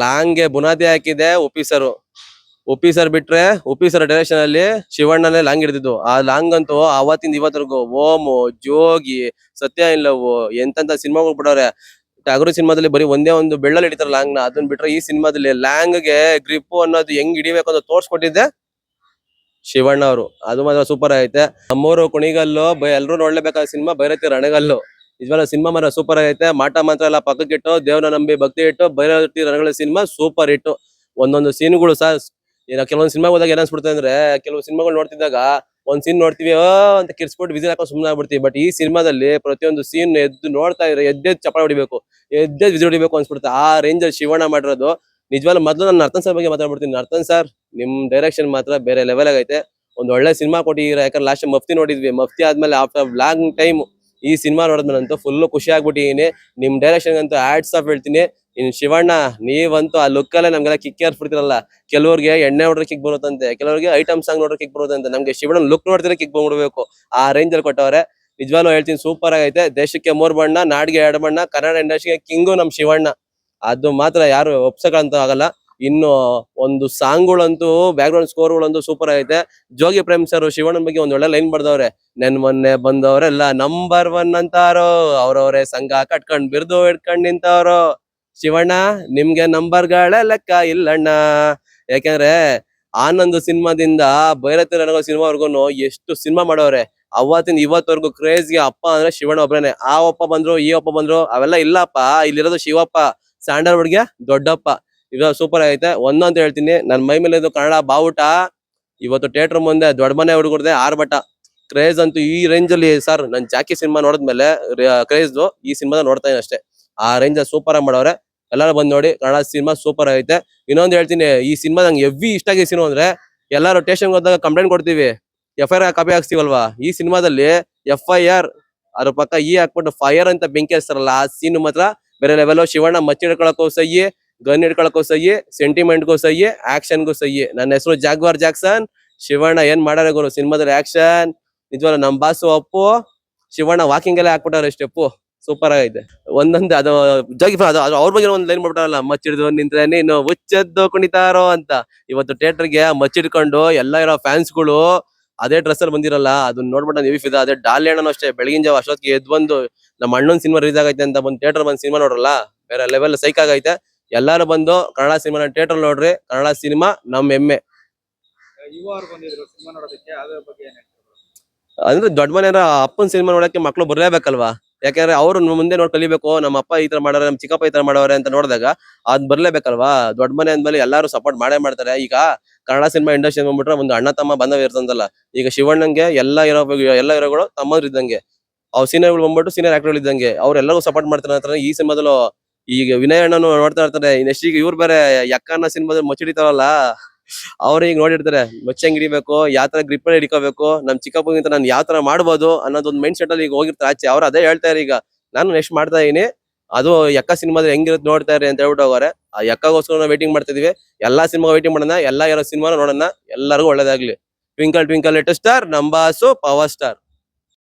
ಲಾಂಗ್ಗೆ ಬುನಾದಿ ಹಾಕಿದೆ ಉಪಿ ಸರ್ ಬಿಟ್ರೆ ಉಪಿ ಸರ್ ಡೈರೆಕ್ಷನ್ ಅಲ್ಲಿ ಶಿವಣ್ಣನೇ ಲಾಂಗ್ ಹಿಡಿದಿದ್ದು. ಆ ಲಾಂಗ್ ಅಂತೂ ಅವತ್ತಿಂದ ಇವತ್ತರೆಗೂ ಓಮು, ಜೋಗಿ, ಸತ್ಯ ಇನ್ ಲವ್ ಎಂತೆಂತ ಸಿನಿಮಾಗಳು ಬಿಡವ್ರೆ. ಟಗರು ಸಿನಿಮಾದಲ್ಲಿ ಬರೀ ಒಂದೇ ಒಂದು ಬೆಳ್ಳಲ್ಲಿ ಹಿಡಿತಾರ ಲಾಂಗ್ ನ. ಅದನ್ನ ಬಿಟ್ರೆ ಈ ಸಿನಿಮಾದಲ್ಲಿ ಲಾಂಗ್ ಗೆ ಗ್ರಿಪ್ ಅನ್ನೋದು ಹೆಂಗ್ ಹಿಡಿಬೇಕು ಅಂತ ತೋರ್ಸ್ಕೊಟ್ಟಿದ್ದೆ ಶಿವಣ್ಣ ಅವರು. ಅದು ಮಾತ್ರ ಸೂಪರ್ ಆಗೈತೆ. ನಮ್ಮೂರು ಕುಣಿಗಲ್ಲು ಎಲ್ರು ನೋಡ್ಲೇಬೇಕಾದ ಸಿನಿಮಾ ಭೈರತಿ ರಣಗಲ್ಲು. ನಿಜವಾದ ಸಿನಿಮಾ ಮಾತ್ರ ಸೂಪರ್ ಆಗೈತೆ. ಮಾಟ ಮಾತ್ರ ಎಲ್ಲ ಪಕ್ಕಕ್ಕಿಟ್ಟು ದೇವ್ರನ್ನ ನಂಬಿ ಭಕ್ತಿ ಇಟ್ಟು ಭೈರತಿ ರಣಗಳ ಸಿನಿಮಾ ಸೂಪರ್ ಇಟ್ಟು. ಒಂದೊಂದು ಸೀನ್ಗಳು ಕೆಲವೊಂದು ಸಿನಿಮಾ ಹೋದಾಗ ಏನ್ ಅನ್ಸ್ಬಿಡ್ತದೆ ಅಂದ್ರೆ, ಕೆಲವು ಸಿನಿಮಾಗಳು ನೋಡ್ತಿದ್ದಾಗ ಒಂದ್ ಸೀನ್ ನೋಡ್ತೀವಿ ಅಂತ ಕಿರ್ಸ್ಬಿಟ್ಟು ವಿಸಿಲ್ ಹಾಕೊಂಡು ಸುಮ್ಮನೆ ಆಗ್ಬಿಡ್ತೀವಿ. ಬಟ್ ಈ ಸಿನಿಮಾದಲ್ಲಿ ಪ್ರತಿಯೊಂದು ಸೀನ್ ಎದ್ದು ನೋಡ್ತಾ ಇದ್ರೆ ಎದ್ದೇದ್ ಚಪ್ಪಾಳೆ ಹೊಡಿಬೇಕು, ಎದ್ದೇದ್ ವಿಸಿಲ್ ಹೊಡಿಬೇಕು ಅನ್ಸ್ಬಿಡುತ್ತೆ. ಆ ರೇಂಜ್ ಅಲ್ಲಿ ಶಿವಣ್ಣ ಮಾಡಿರೋದು ನಿಜವಾಗ್ಲೂ. ಮೊದಲು ನಾನು ನರ್ತನ್ ಸರ್ ಬಗ್ಗೆ ಮಾತಾಡ್ಬಿಡ್ತೀನಿ. ನರ್ತನ್ ಸರ್ ನಿಮ್ ಡೈರೆಕ್ಷನ್ ಮಾತ್ರ ಬೇರೆ ಲೆವೆಲ್ ಆಗೈತೆ. ಒಂದ್ ಒಳ್ಳೆ ಸಿನಿಮಾ ಕೊಟ್ಟಿದ್ದೀರಾ. ಯಾಕಂದ್ರೆ ಲಾಸ್ಟ್ ಮಫ್ತಿ ನೋಡಿದ್ವಿ. ಮಫ್ತಿ ಆದ್ಮೇಲೆ ಆಫ್ಟರ್ ಲಾಂಗ್ ಟೈಮ್ ಈ ಸಿನಿಮಾ ನೋಡಿದ್ಮೇಲಂತೂ ಫುಲ್ ಖುಷಿ ಆಗ್ಬಿಟ್ಟಿದೀನಿ. ನಿಮ್ ಡೈರೆಕ್ಷನ್ ಅಂತೂ ಹ್ಯಾಟ್ಸ್ ಆಫ್ ಹೇಳ್ತೀನಿ. ಇನ್ ಶಿವಣ್ಣ ನೀವಂತೂ ಆ ಲುಕ್ ಅಲ್ಲೇ ನಮ್ಗೆಲ್ಲ ಕಿಕ್ ಏರ್ಸ್ಬಿಡ್ತಿರಲ್ಲ. ಕೆಲವ್ರಿಗೆ ಎಣ್ಣೆ ನೋಡ್ರೆ ಕಿಕ್ ಬರುತ್ತಂತೆ, ಕೆಲವರಿಗೆ ಐಟಮ್ ಸಾಂಗ್ ನೋಡ್ರೆ ಕಿಕ್ ಬರುತ್ತಂತೆ. ನಮ್ಗೆ ಶಿವಣ್ಣ ಲುಕ್ ನೋಡ್ತಿದ್ರೆ ಕಿಕ್ ಬಂದ್ಬಿಡ್ಬೇಕು. ಆ ರೇಂಜ್ ಅಲ್ಲಿ ಕೊಟ್ಟವ್ರೆ. ನಿಜವಾಗ್ಲೂ ಹೇಳ್ತೀನಿ ಸೂಪರ್ ಆಗೈತೆ. ದೇಶಕ್ಕೆ 3 ಬಣ್ಣ, ನಾಡಿಗೆ 2 ಬಣ್ಣ, ಕನ್ನಡ ಇಂಡಸ್ಟ್ರಿಗೆ ಕಿಂಗು ನಮ್ ಶಿವಣ್ಣ. ಅದು ಮಾತ್ರ ಯಾರು ಒಪ್ಸಕಂತ ಆಗಲ್ಲ. ಇನ್ನು ಒಂದು ಸಾಂಗ್ಗಳಂತೂ ಬ್ಯಾಕ್ ಗ್ರೌಂಡ್ ಸ್ಕೋರ್ಗಳಂತೂ ಸೂಪರ್ ಆಗೈತೆ. ಜೋಗಿ ಪ್ರೇಮ್ ಸರ್ ಶಿವಣ್ಣನ ಬಗ್ಗೆ ಒಂದ್ ಒಳ್ಳೆ ಲೈನ್ ಬರ್ದವ್ರೆ. ಮೊನ್ನೆ ಬಂದವರೆಲ್ಲ ನಂಬರ್ 1 ಅಂತಾರೋ, ಅವ್ರವ್ರೆ ಸಂಘ ಕಟ್ಕೊಂಡ್ ಬಿರ್ದು ಹಿಡ್ಕೊಂಡ್ ನಿಂತವ್ರು. ಶಿವಣ್ಣ ನಿಮ್ಗೆ ನಂಬರ್ಗಳ ಲೆಕ್ಕ ಇಲ್ಲಣ್ಣ. ಯಾಕಂದ್ರೆ ಆನಂದ್ ಸಿನಿಮಾದಿಂದ ಭೈರತಿ ರಣಗಲ್ ಸಿನಿಮಾವರ್ಗುನು ಎಷ್ಟು ಸಿನಿಮಾ ಮಾಡವ್ರೆ. ಅವತ್ತಿಂದ ಇವತ್ತವರೆಗೂ ಕ್ರೇಜ್ಗೆ ಅಪ್ಪ ಅಂದ್ರೆ ಶಿವಣ್ಣ ಒಬ್ರೇನೆ. ಆ ಅಪ್ಪ ಬಂದ್ರು, ಈ ಅಪ್ಪ ಬಂದ್ರು, ಅವೆಲ್ಲ ಇಲ್ಲಪ್ಪ. ಇಲ್ಲಿರೋದು ಶಿವಪ್ಪ, ಸ್ಯಾಂಡಲ್ವುಡ್ಗೆ ದೊಡ್ಡಪ್ಪ. ಇವಾಗ ಸೂಪರ್ ಆಗೈತೆ. ಒಂದಂತ ಹೇಳ್ತೀನಿ, ನನ್ ಮೈ ಮೇಲೆ ಇದು ಕನ್ನಡ ಬಾವುಟ ಇವತ್ತು ಥಿಯೇಟರ್ ಮುಂದೆ ದೊಡ್ಡ ಮನೆ ಹುಡುಗರ್ದೆ ಆರ್ಭಟ. ಕ್ರೇಜ್ ಅಂತೂ ಈ ರೇಂಜ್ ಅಲ್ಲಿ ಸರ್. ನನ್ ಜಾಕಿ ಸಿನಿಮಾ ನೋಡಿದ್ಮೇಲೆ ಕ್ರೇಜ್ ಈ ಸಿನಿಮಾ ನೋಡ್ತಾ ಇದೀನಿ ಅಷ್ಟೇ. ಆ ರೇಂಜ್ ಸೂಪರ್ ಆಗಿ ಮಾಡವ್ರೆ. ಎಲ್ಲಾರು ಬಂದ್ ನೋಡಿ, ಕನ್ನಡ ಸಿನಿಮಾ ಸೂಪರ್ ಆಗೈತೆ. ಇನ್ನೊಂದು ಹೇಳ್ತೀನಿ, ಈ ಸಿನಿಮಾ ನಂಗೆ ಹೆವಿ ಇಷ್ಟ ಆಗಿ ಸಿನಿಮಾ ಅಂದ್ರೆ, ಎಲ್ಲಾರು ಸ್ಟೇಷನ್ ಹೋದಾಗ ಕಂಪ್ಲೇಂಟ್ ಕೊಡ್ತೀವಿ, FIR ಕಾಪಿ ಹಾಕ್ಸ್ತೀವಲ್ವಾ. ಈ ಸಿನಿಮಾದಲ್ಲಿ FIR ಅದ್ರ ಪಕ್ಕ ಹಾಕ್ಬಿಟ್ಟು ಫೈರ್ ಅಂತ ಬೆಂಕಿ ಹಚ್ತಾರಲ್ಲ, ಆ ಸೀನ್ ಮಾತ್ರ ಬೇರೆ ಲೆವೆಲ್. ಶಿವಣ್ಣ ಮಚ್ಚಿ ಹಿಡ್ಕೊಳಕ್ಕೂ ಸಹಿ, ಗನ್ ಹಿಡ್ಕೊಳಕ್ಕೂ ಸಹಿ, ಸೆಂಟಿಮೆಂಟ್ಗೂ ಸಹಿ, ಆಕ್ಷನ್ಗೂ ಸಹಿ. ನನ್ನ ಹೆಸರು ಜಾಗ್ವಾರ್ ಜಾಕ್ಸನ್. ಶಿವಣ್ಣ ಏನ್ ಮಾಡಾರ ಗುರು ಸಿನಿಮಾದಲ್ಲಿ ಆಕ್ಷನ್. ನಿಜವಾಗ್ಲೂ ನಮ್ ಬಾಸು ಅಪ್ಪು ಶಿವಣ್ಣ ವಾಕಿಂಗ್ ಎಲ್ಲ ಹಾಕ್ಬಿಟ್ಟಾರೆ ಸ್ಟೆಪ್ಪು. ಸೂಪರ್ ಆಗೈತೆ. ಒಂದೊಂದು ಅದು ಜೋಗಿ ಅದು ಅವ್ರ ಬಗ್ಗೆ ಒಂದ್ ಲೈನ್ ಮಾಡ್ಬಿಟ್ಟಾರಲ್ಲ, ಮಚ್ಚಿಡ್ದು ನಿಂತ್ರೆ ನೀನು ಹುಚ್ಚದ್ದು ಕುಣಿತಾರೋ ಅಂತ. ಇವತ್ತು ಥಿಯೇಟರ್ಗೆ ಮಚ್ಚಿಡ್ಕೊಂಡು ಎಲ್ಲ ಇರೋ ಫ್ಯಾನ್ಸ್ಗಳು ಅದೇ ಡ್ರೆಸ್ ಅಲ್ಲಿ ಬಂದಿರಲ್ಲ. ಅದನ್ನ ನೋಡ್ಬಿಟ್ಟು ನೀವು ಫಿದಾ. ಅದೇ ಡಾಲಿ ಅಣ್ಣನು ಅಷ್ಟೇ, ಬೆಳಗಿನ ಜಾವ ಅಷ್ಟೊತ್ತಿಗೆ ಎದ್ದು ಬಂದು ನಮ್ಮ ಅಣ್ಣನ ಸಿನಿಮಾ ರಿಲೀಸ್ ಆಗೈತೆ ಅಂತ ಬಂದು ಥಿಯೇಟರ್ ಬಂದು ಸಿನಿಮಾ ನೋಡ್ರಲ್ಲ, ಬೇರೆ ಲೆವೆಲ್ ಸೈಕ್ ಆಗೈತೆ. ಎಲ್ಲಾರು ಬಂದು ಕನ್ನಡ ಸಿನಿಮಾನ ಥಿಯೇಟರ್ ನೋಡ್ರಿ. ಕನ್ನಡ ಸಿನಿಮಾ ನಮ್ ಹೆಮ್ಮೆ. ಅಂದ್ರೆ ದೊಡ್ಡ ಮನೆ ಅಪ್ಪನ ಸಿನಿಮಾ ನೋಡಕ್ಕೆ ಮಕ್ಳು ಬರ್ಲೇಬೇಕಲ್ವಾ. ಯಾಕಂದ್ರೆ ಅವ್ರು ಮುಂದೆ ನೋಡಿ ಕಲಿಬೇಕು. ನಮ್ಮ ಅಪ್ಪ ಈ ತರ ಮಾಡಾರೆ, ನಮ್ ಚಿಕ್ಕಪ್ಪ ಈ ತರ ಮಾಡವ್ರೆ ಅಂತ ನೋಡಿದಾಗ ಅದ್ ಬರ್ಲೇಬೇಕಲ್ವಾ. ದೊಡ್ಡ ಮನೆ ಅಂದ್ಮೇಲೆ ಎಲ್ಲಾರು ಸಪೋರ್ಟ್ ಮಾಡೇ ಮಾಡ್ತಾರೆ. ಈಗ ಕನ್ನಡ ಸಿನಿಮಾ ಇಂಡಸ್ಟ್ರಿ ಬಂದ್ಬಿಟ್ರೆ ಒಂದು ಅಣ್ಣ ತಮ್ಮ ಬಂದವ ಇರ್ತಂತಲ್ಲ. ಈಗ ಶಿವಣ್ಣಂಗೆ ಎಲ್ಲ ಹೀರೋಗಳು ತಮ್ಮವ್ರು ಇದ್ದಂಗೆ, ಅವ್ರ ಸೀನಿಯರ್ಗಳು ಬಂದ್ಬಿಟ್ಟು ಸೀನಿಯರ್ ಆಕ್ಟರ್ಗಳು ಇದ್ದಂಗೆ, ಅವ್ರೆಲ್ಲರೂ ಸಪೋರ್ಟ್ ಮಾಡ್ತಾರೆ ಅಂತಾರೆ. ಈ ಸಿನಿಮಾದಲ್ಲೂ ಈಗ ವಿನಯ್ ಅಣ್ಣನು ನೋಡ್ತಾ ಇರ್ತಾರೆ. ನೆಕ್ಸ್ಟ್ ಈಗ ಇವ್ರು ಬೇರೆ ಯಕ್ಕನ್ನ ಸಿನಿಮಾದಲ್ಲಿ ಮಚ್ಚಿಡಿತಾರಲ್ಲ, ಅವ್ರು ಈಗ ನೋಡಿರ್ತಾರೆ ಮಚ್ಚ ಹೆಂಗ್ ಹಿಡಿಬೇಕು, ಯಾವ ತರ ಗ್ರಿಪ್ ಅಲ್ಲಿ ಹಿಡ್ಕೋಬೇಕು, ನಮ್ ಚಿಕ್ಕಪ್ಪಗಿಂತ ನಾನು ಯಾವ ತರ ಮಾಡ್ಬೋದು ಅನ್ನೋದೊಂದು ಮೈಂಡ್ ಸೆಟ್ ಅಲ್ಲಿ ಈಗ ಹೋಗಿರ್ತಾರೆ ಆಚೆ. ಅವ್ರು ಅದೇ ಹೇಳ್ತಾರೆ. ಈಗ ನಾನು ನೆಕ್ಸ್ಟ್ ಮಾಡ್ತಾ ಇದೀನಿ, ಅದು ಯಕ್ಕ ಸಿನಿಮಾದಲ್ಲಿ ಹೆಂಗಿರುತ್ತೆ ನೋಡ್ತಾ ಇರಿ ಅಂತ ಹೇಳ್ಬಿಟ್ಟು ಹೋಗೋರೆ. ಆ ಯಕ್ಕಗೋಸ್ಕರ ನಾವು ವೇಟಿಂಗ್ ಮಾಡ್ತಾ ಇದೀವಿ. ಎಲ್ಲಾ ಸಿನಿಮಾ ವೇಟಿಂಗ್ ಮಾಡೋಣ, ಎಲ್ಲಾ ಸಿನಿಮಾ ನೋಡೋಣ. ಎಲ್ಲರಿಗೂ ಒಳ್ಳೇದಾಗ್ಲಿ. ಟ್ವಿಂಕಲ್ ಟ್ವಿಂಕಲ್ ಲಿಟಲ್ ಸ್ಟಾರ್, ನಮ್ ಬಾಸು ಪವರ್ ಸ್ಟಾರ್.